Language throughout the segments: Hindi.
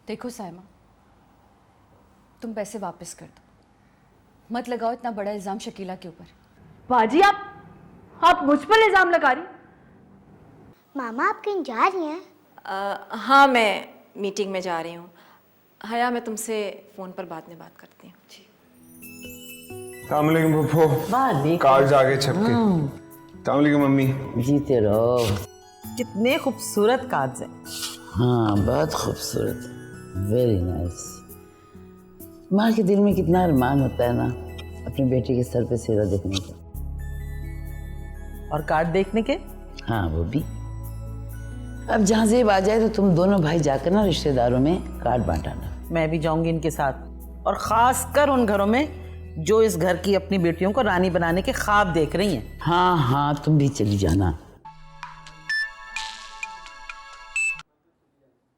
देखो साइमा, तुम पैसे वापस कर दो, मत लगाओ इतना बड़ा इल्ज़ाम शकीला के ऊपर। बाजी आप मुझ पर इल्ज़ाम लगा रही? मामा आप कहीं जा रही हैं? हाँ, मैं मीटिंग में जा रही हूँ। हया, मैं तुमसे फ़ोन पर बाद में बात करती हूँ। जी। अस्सलाम वालेकुम पप्पो। कार्ड्स आ गए छप के। अस्सलाम वालेकुम मम्मी। जीते रहो। कितने खूबसूरत कार्ड्स हैं। हाँ, बहुत खूबसूरत, वेरी नाइस। माँ के दिल में कितना अरमान होता है ना अपनी बेटी के सर पे सिरा देखने का। और कार्ड देखने के? हाँ, वो भी। अब जहाँ जेब आ जाए तो तुम दोनों भाई जाकर ना रिश्तेदारों में कार्ड बांटाना। मैं भी जाऊंगी इनके साथ, और ख़ास कर उन घरों में जो इस घर की अपनी बेटियों को रानी बनाने के ख्वाब देख रही हैं। हाँ हाँ, तुम भी चली जाना।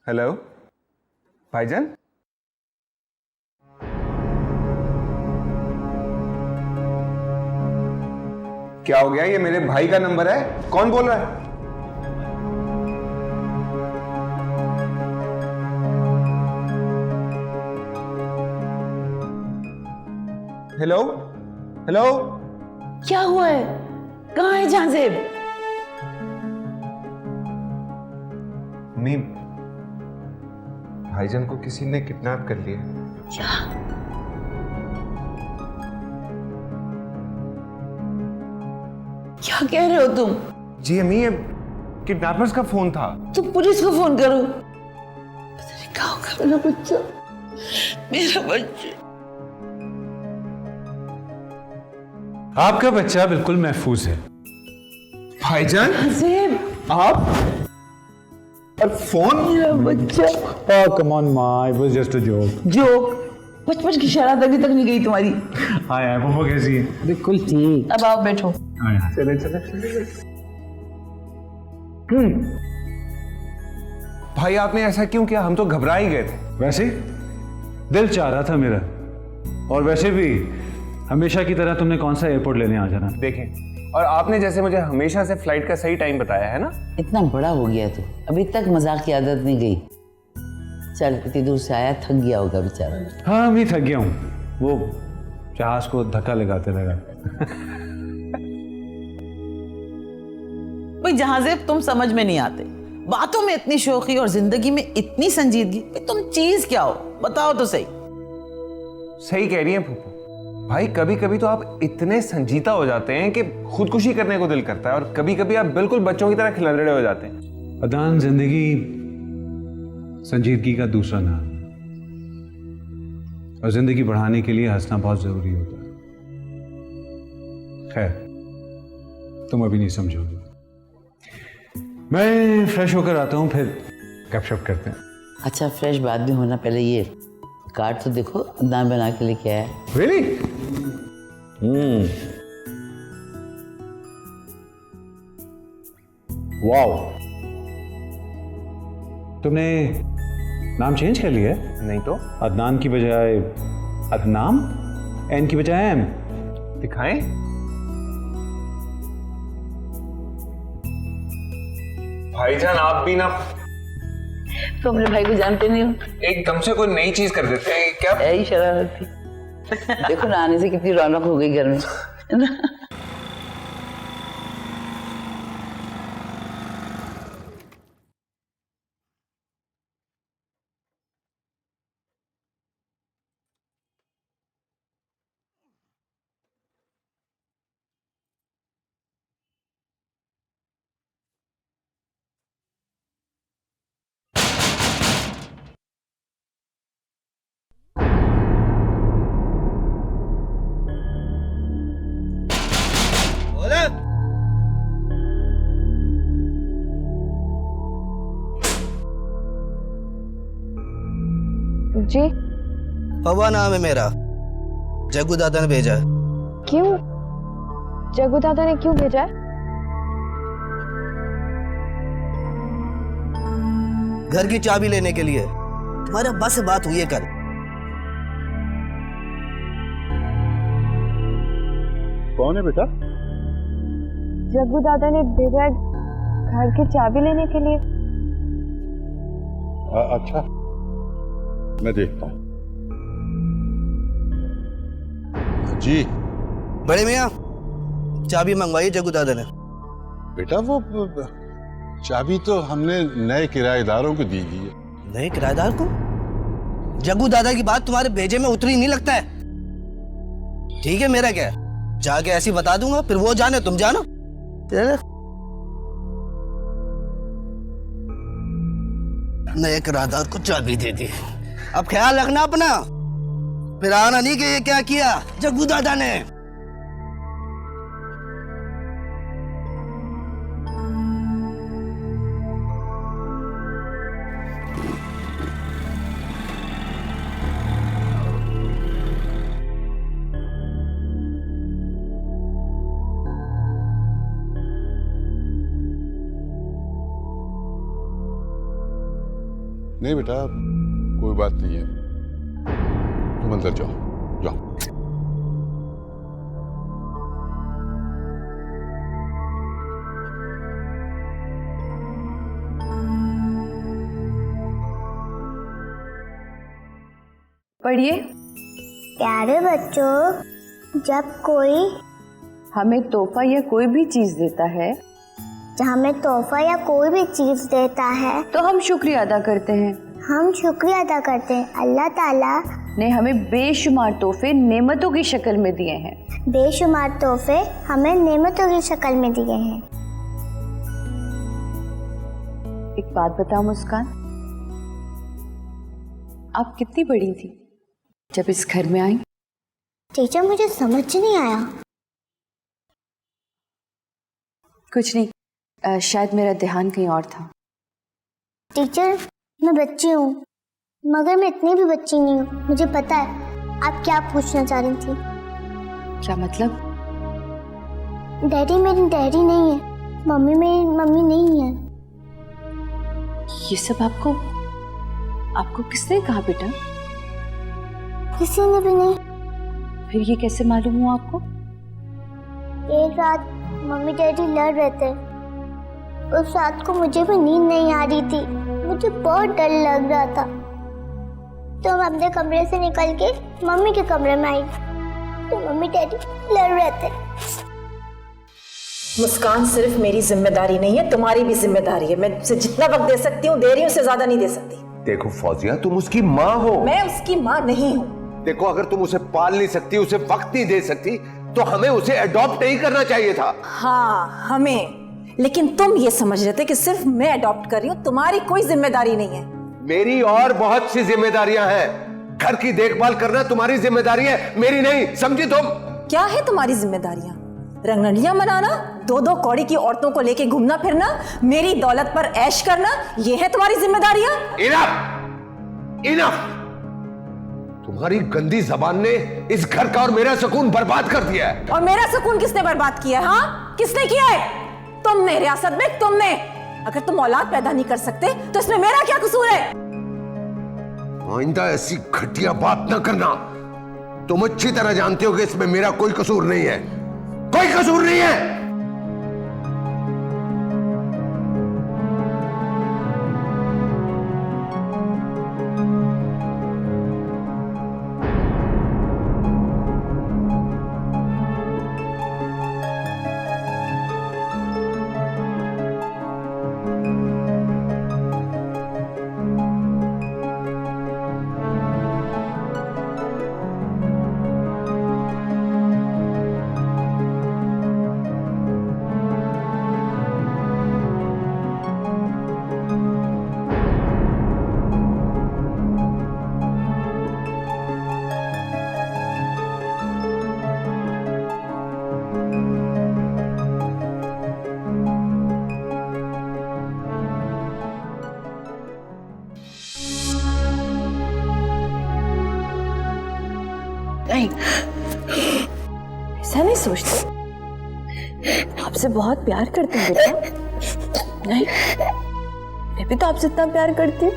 हेलो भाईजान। क्या हो गया? ये मेरे भाई का नंबर है, कौन बोल रहा है? Hello hello. क्या हुआ है? कहाँ है जहाँजेब? मम्मी, भाईजान को किसी ने किडनैप कर लिया। क्या? क्या कह रहे हो तुम? जी अम्मी, ये किडनैपर्स का फोन था। तुम पुलिस को फोन करो। पता नहीं कहाँ होगा मेरा बच्चा, मेरा बच्चा। आपका बच्चा बिल्कुल महफूज है। भाईजान जेब, आप और फोन? मेरा बच्चा। Oh, come on, Ma. It was just a joke. Joke? बचपन की शरारत अभी तक नहीं गई तुम्हारी। हाय हाय, पापा कैसी है? बिल्कुल ठीक। अब आओ बैठो। चले चले। भाई आपने ऐसा क्यों किया? हम तो घबरा ही गए थे। वैसे दिल चाह रहा था मेरा, और वैसे भी हमेशा की तरह तुमने कौन सा एयरपोर्ट लेने आ जाना। देखें, और आपने जैसे मुझे हमेशा से फ्लाइट का सही टाइम बताया है ना। इतना बड़ा हो गया तू, अभी तक मजाक की आदत नहीं गई। चल, इतनी दूर से आया, थक गया होगा बेचारा। हाँ, मैं थक गया हूँ, वो जहाज को धक्का लगाते लगाते। भाई जहाजेब, तुम समझ में नहीं आते। बातों में इतनी शौकी और जिंदगी में इतनी संजीदगी। तुम चीज क्या हो, बताओ तो सही। सही कह रही हैं फूफू। भाई कभी कभी तो आप इतने संजीदा हो जाते हैं कि खुदकुशी करने को दिल करता है, और कभी कभी आप बिल्कुल बच्चों की तरह खिलौने हो जाते हैं। अदान, जिंदगी संजीदगी का दूसरा नाम, और जिंदगी बढ़ाने के लिए हंसना बहुत जरूरी होता है। खैर, तुम अभी नहीं समझोगे। मैं फ्रेश होकर आता हूं, फिर गपशप करते हैं। अच्छा, फ्रेश बाद में होना, पहले ये कार्ड तो देखो, दाम बना के लेके आया है। रियली? वाओ, तुमने नाम चेंज कर लिया है? नहीं तो। अदनान की बजाय अदनाम, एन की बजाय एम। दिखाएं। भाईजान आप भी ना तो अपने भाई को जानते नहीं हो? एकदम से कोई नई चीज कर देते हैं क्या? यही शरारत थी। देखो ना, आने से कितनी रौनक हो गई घर में, है ना? जी? हवा नाम है मेरा, जग्गू दादा ने भेजा है। क्यों? जग्गू दादा ने क्यों भेजा है? घर की चाबी लेने के लिए। तुम्हारे अब्बा से बात हुई है कल। कौन है बेटा? जग्गू दादा ने भेजा है घर की चाबी लेने के लिए। अच्छा, मैं देखता हूँ। जी बड़े मियाँ, चाबी मंगवाई जग्गू दादा ने। बेटा वो चाबी तो हमने नए किराएदारों को दी है। नए किराएदार को? जग्गू दादा की बात तुम्हारे भेजे में उतरी नहीं लगता है। ठीक है, मेरा क्या है, जाके ऐसी बता दूंगा, फिर वो जाने तुम जानो। नए किराएदार को चाबी दे दी। अब ख्याल रखना अपना, फिर आना नहीं कि ये क्या किया जग्गू दादा ने। नहीं बेटा, कोई बात नहीं है, तुम अंदर जाओ, जाओ। पढ़िए। प्यारे बच्चों, जब कोई हमें तोहफा या कोई भी चीज देता है, हमें तोहफा या कोई भी चीज देता है तो हम शुक्रिया अदा करते हैं। हम शुक्रिया अदा करते हैं। अल्लाह ताला ने हमें बेशुमार तोहफे नेमतों की शक्ल में दिए हैं। बेशुमार तोहफे हमें नेमतों की शक्ल में दिए हैं। एक बात बताओ मुस्कान, आप कितनी बड़ी थी जब इस घर में आई? टीचर, मुझे समझ नहीं आया। कुछ नहीं, शायद मेरा ध्यान कहीं और था। टीचर, मैं बच्ची हूँ, मगर मैं इतनी भी बच्ची नहीं हूँ। मुझे पता है आप क्या पूछना चाह रही थी। क्या मतलब? डैडी मेरी डैडी नहीं है, मम्मी मेरी मम्मी नहीं है। ये सब आपको किसने कहा बेटा? किसी ने भी नहीं। फिर ये कैसे मालूम हुआ आपको? एक रात मम्मी डैडी लड़ रहे थे। उस रात को मुझे भी नींद नहीं आ रही थी, मुझे बहुत डर लग रहा था। तो मैं अपने कमरे से निकल के मम्मी के कमरे में आई, तो मम्मी डैडी लड़ रहे थे। मुस्कान सिर्फ मेरी जिम्मेदारी नहीं है, तुम्हारी भी जिम्मेदारी है। मैं उसे जितना वक्त दे सकती हूँ दे रही हूँ, उससे ज्यादा नहीं दे सकती। देखो फौजिया, तुम उसकी माँ हो। मैं उसकी माँ नहीं हूँ। देखो, अगर तुम उसे पाल नहीं सकती, उसे वक्त नहीं दे सकती, तो हमें उसे अडॉप्ट नहीं करना चाहिए था। हाँ हमें, लेकिन तुम ये समझ रहे थे कि सिर्फ मैं अडॉप्ट कर रही हूँ, तुम्हारी कोई जिम्मेदारी नहीं है। मेरी और बहुत सी जिम्मेदारियां हैं। घर की देखभाल करना तुम्हारी जिम्मेदारी है, मेरी नहीं, समझी तुम? क्या है तुम्हारी जिम्मेदारियां? रंगरलियां मनाना, दो दो कौड़ी की औरतों को लेके घूमना फिरना, मेरी दौलत पर ऐश करना, ये है तुम्हारी जिम्मेदारियां? Enough, enough. तुम्हारी गंदी जबान ने इस घर का और मेरा सुकून बर्बाद कर दिया है। और मेरा सुकून किसने बर्बाद किया है? हाँ, किसने किया है? तुमने रियासत में, तुमने। अगर तुम औलाद पैदा नहीं कर सकते तो इसमें मेरा क्या कसूर है? आइंदा ऐसी घटिया बात न करना। तुम अच्छी तरह जानते हो कि इसमें मेरा कोई कसूर नहीं है, कोई कसूर नहीं है। नहीं, ऐसा नहीं सोचते। आपसे बहुत प्यार करते हैं बेटा। नहीं, मैं भी तो आपसे इतना प्यार करती हूँ।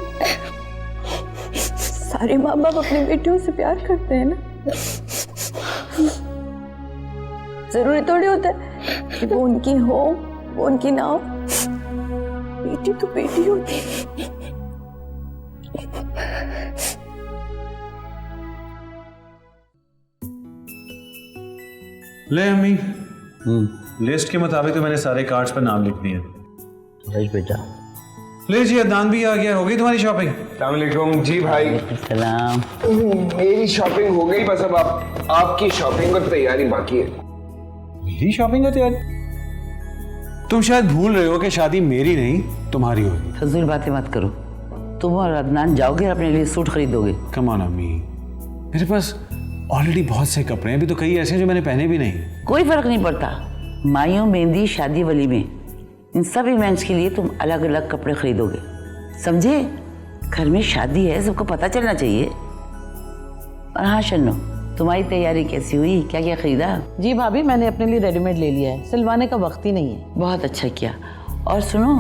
सारे माँ बाप अपनी बेटियों से प्यार करते हैं ना। जरूरी थोड़ी होता है कि वो उनकी हो, वो उनकी ना हो। बेटी तो बेटी होती है। ले अम्मी, लिस्ट के मुताबिक तो मैंने सारे कार्ड्स पर नाम लिख दिए। बस बेटा। ले जी, अदनान भी आ गया। हो गई तुम्हारी शॉपिंग? अस्सलाम वालेकुम जी भाई। सलाम। मेरी शॉपिंग हो गई, बस अब आपकी शॉपिंग की तैयारी बाकी है। मेरी शॉपिंग का तैयारी? तुम शायद भूल रहे हो कि शादी मेरी नहीं तुम्हारी होगी। फजूल बातें मत करो। तुम और अदनान जाओगे अपने लिए सूट खरीदोगे? कम ऑन अम्मी, मेरे पास ऑलरेडी बहुत से कपड़े हैं, अभी तो कई ऐसे हैं जो मैंने पहने भी नहीं। कोई फर्क नहीं पड़ता। मायूं, मेहंदी, शादी, वलीमे, इन सब इवेंट्स के लिए तुम अलग अलग कपड़े खरीदोगे, समझे? घर में शादी है, सबको पता चलना चाहिए। और हाँ शन्नो, तुम्हारी तैयारी कैसी हुई? क्या क्या खरीदा? जी भाभी, मैंने अपने लिए रेडीमेड ले लिया है, सिलवाने का वक्त ही नहीं है। बहुत अच्छा किया। और सुनो,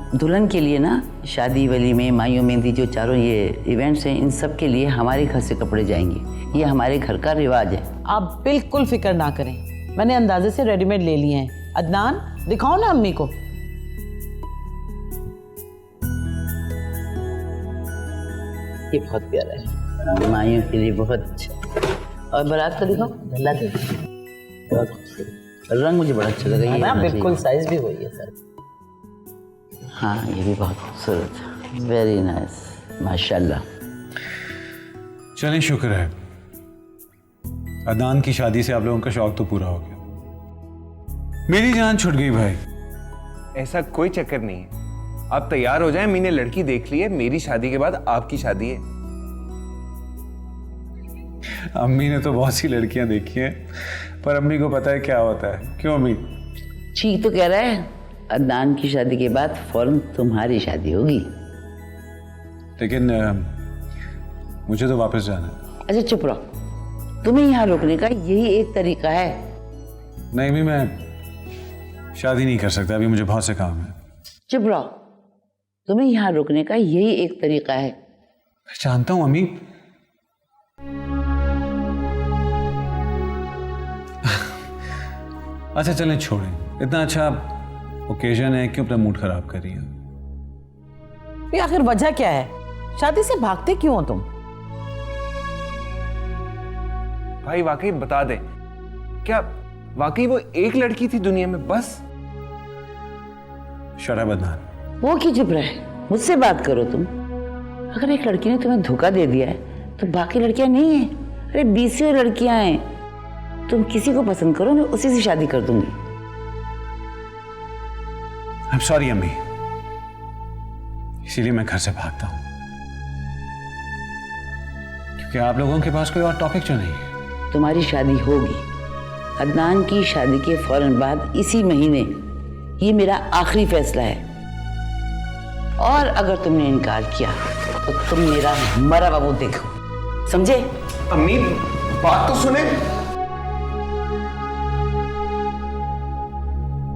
दुल्हन के लिए ना शादी, वलीमे, मायूं, मेहंदी, जो चारों ये इवेंट्स हैं, इन सब के लिए हमारे घर से कपड़े जाएंगे। ये हमारे घर का रिवाज है। आप बिल्कुल फिक्र ना करें, मैंने अंदाजे से रेडीमेड ले लिए हैं। अदनान, दिखाओ ना अम्मी को। ये बहुत प्यारा है, मायूं के लिए बहुत अच्छा। और बारात का दिखाओ, ढल्ला दे। बहुत खूबसूरत रंग, मुझे बड़ा अच्छा लगा। ये बिल्कुल साइज भी वही है सर। हाँ, ये भी बहुत खूबसूरत है। वेरी नाइस, माशाल्लाह। चलें, शुक्र है अदनान की शादी से आप लोगों का शौक तो पूरा हो गया। मेरी जान छुट गई भाई। ऐसा कोई चक्कर नहीं है, आप तैयार हो जाएं। मैंने लड़की देख ली है, मेरी शादी के बाद आपकी शादी है। अम्मी ने तो बहुत सी लड़कियां देखी हैं, पर अम्मी को पता है क्या होता है। क्यों अम्मी? ठीक तो कह रहा है। अदनान की शादी के बाद फौरन तुम्हारी शादी होगी। लेकिन मुझे तो वापस जाना है। अच्छा चुप रहो, तुम्हें यहाँ रोकने का यही एक तरीका है। नहीं अम्मी, मैं शादी नहीं कर सकता, अभी मुझे बहुत से काम है। चुप रहो, तुम्हें यहाँ रोकने का यही एक तरीका है। मैं जानता हूँ अम्मी। अच्छा चलें, छोड़ें, इतना अच्छा ओकेजन है, क्यों अपना मूड खराब कर रही है? ये आखिर वजह क्या है? शादी से भागते क्यों हो तुम? भाई वाकई बता दे, क्या वाकई वो एक लड़की थी दुनिया में बस? शराब अदनान। वो क्यों चुप रहे? मुझसे बात करो तुम। अगर एक लड़की ने तुम्हें धोखा दे दिया है तो बाकी लड़कियां नहीं है। अरे 20 लड़कियां हैं। तुम किसी को पसंद करो, मैं उसी से शादी कर दूंगी। I'm sorry अम्मी, इसीलिए मैं घर से भागता हूं, क्योंकि आप लोगों के पास कोई और टॉपिक जो नहीं है। तुम्हारी शादी होगी अदनान की शादी के फौरन बाद, इसी महीने। ये मेरा आखिरी फैसला है। और अगर तुमने इनकार किया तो तुम मेरा मरा बाबू देखो, समझे? अम्मी बात तो सुने।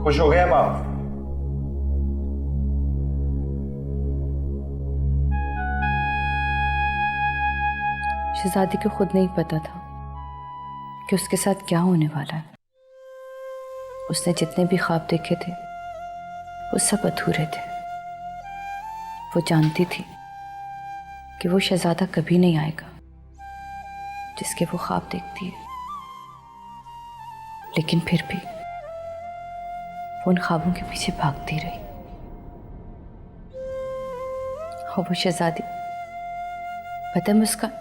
खुश हो गए अब आप? शहजादी को खुद नहीं पता था कि उसके साथ क्या होने वाला है। उसने जितने भी ख्वाब देखे थे वो सब अधूरे थे। वो जानती थी कि वो शहजादा कभी नहीं आएगा जिसके वो ख्वाब देखती है, लेकिन फिर भी वो उन ख्वाबों के पीछे भागती रही। और वो शहजादी पता है मुस्कान,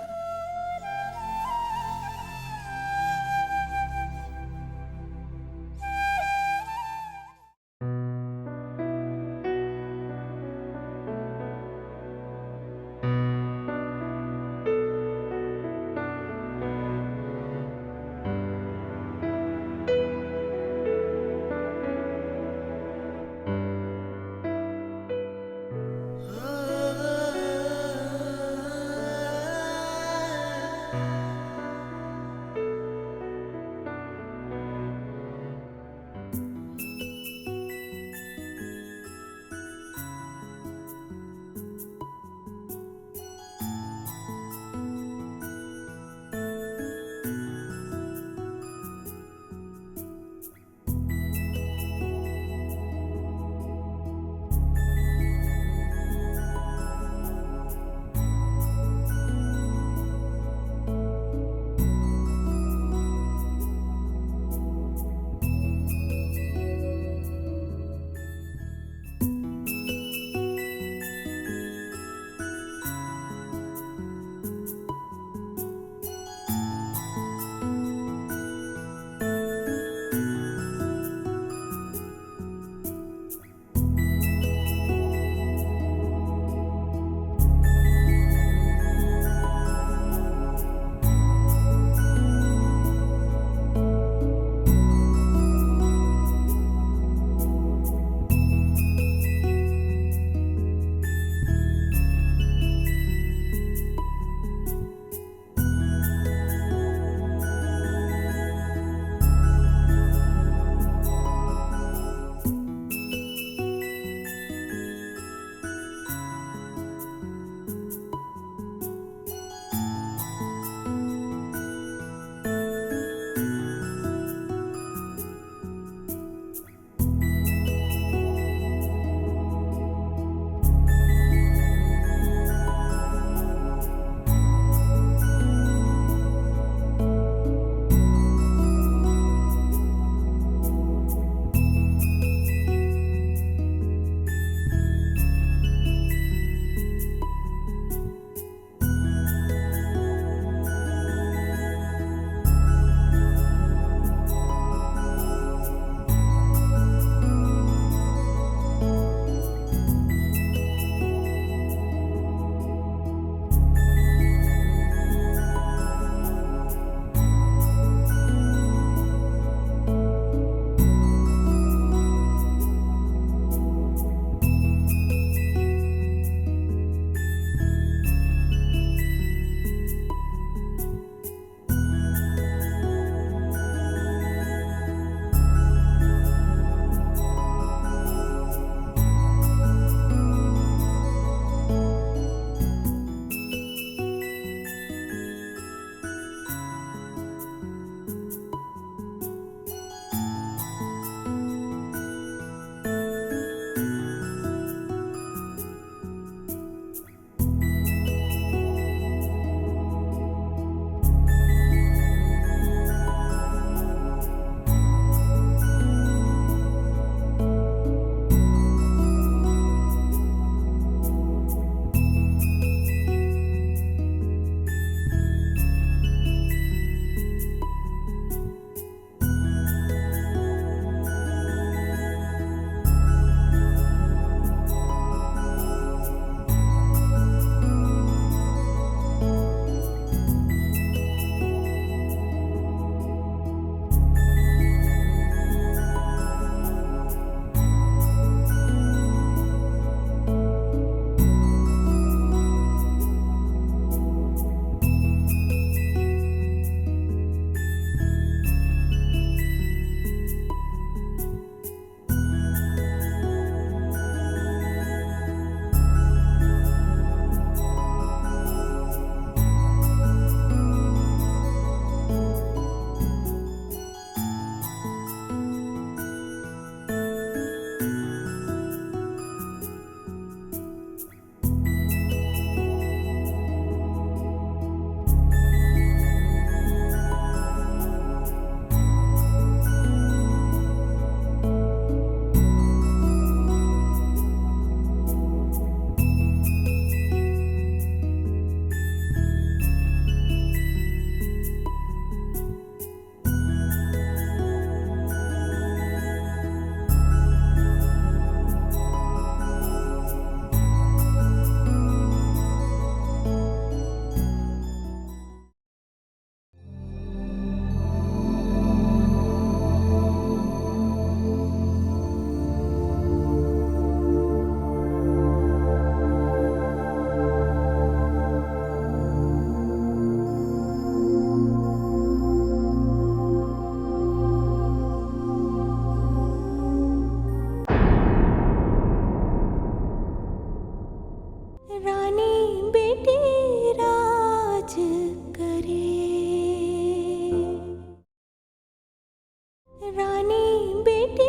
रानी बेटी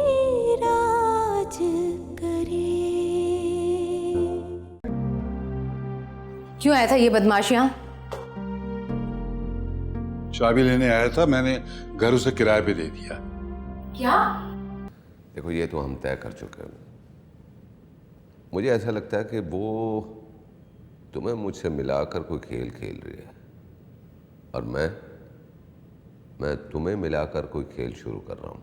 राज करे। क्यों आया था ये बदमाश यहाँ? चाबी लेने आया था, मैंने घर उसे किराए पे दे दिया। क्या? देखो ये तो हम तय कर चुके हैं। मुझे ऐसा लगता है कि वो तुम्हें मुझसे मिलाकर कोई खेल खेल रही है और मैं तुम्हें मिलाकर कोई खेल शुरू कर रहा हूँ।